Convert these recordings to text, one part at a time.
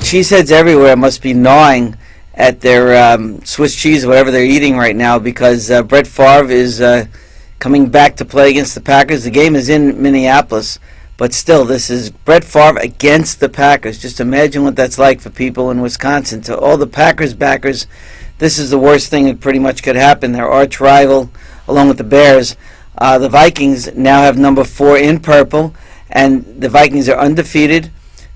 cheeseheads everywhere must be gnawing at their Swiss cheese, whatever they're eating right now, because Brett Favre is coming back to play against the Packers. The game is in Minneapolis, but still, this is Brett Favre against the Packers. Just imagine what that's like for people in Wisconsin. To all the Packers backers, this is the worst thing that pretty much could happen. Their arch rival, along with the Bears. The Vikings now have number 4 in purple, and the Vikings are undefeated.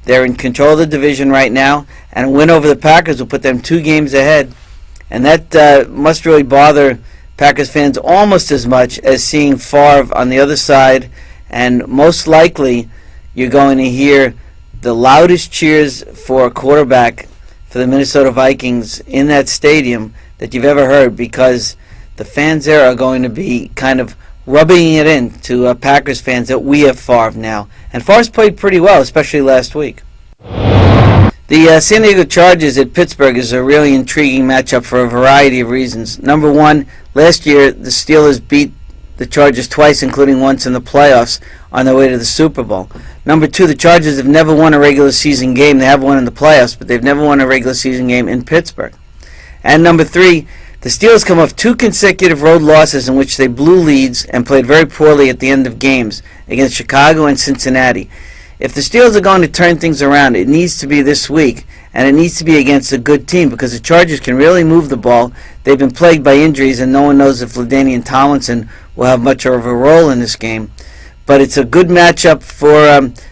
They're in control of the division right now, and a win over the Packers will put them 2 games ahead. And that must really bother Packers fans almost as much as seeing Favre on the other side, and most likely you're going to hear the loudest cheers for a quarterback for the Minnesota Vikings in that stadium that you've ever heard, because the fans there are going to be kind of rubbing it in to Packers fans that we have Favre now. And Favre's played pretty well, especially last week. The San Diego Chargers at Pittsburgh is a really intriguing matchup for a variety of reasons. Number one, last year the Steelers beat the Chargers twice, including once in the playoffs, on their way to the Super Bowl. Number two, the Chargers have never won a regular season game. They have won in the playoffs, but they've never won a regular season game in Pittsburgh. And number three, the Steelers come off 2 consecutive road losses in which they blew leads and played very poorly at the end of games against Chicago and Cincinnati. If the Steelers are going to turn things around, it needs to be this week, and it needs to be against a good team, because the Chargers can really move the ball. They've been plagued by injuries, and no one knows if LaDainian Tomlinson will have much of a role in this game. But it's a good matchup for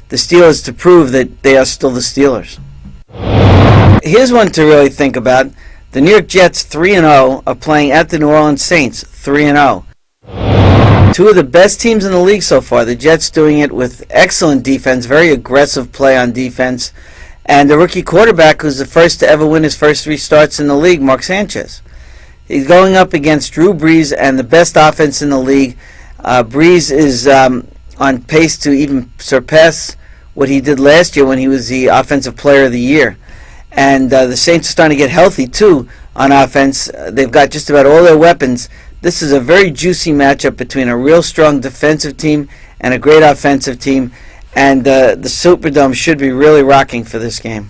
the Steelers to prove that they are still the Steelers. Here's one to really think about. The New York Jets, 3-0, are playing at the New Orleans Saints, 3-0. 2 of the best teams in the league so far. The Jets doing it with excellent defense, very aggressive play on defense, and the rookie quarterback who's the first to ever win his first 3 starts in the league, Mark Sanchez. He's going up against Drew Brees and the best offense in the league. Brees is on pace to even surpass what he did last year when he was the Offensive Player of the Year. And the Saints are starting to get healthy, too, on offense. They've got just about all their weapons. This is a very juicy matchup between a real strong defensive team and a great offensive team. And the Superdome should be really rocking for this game.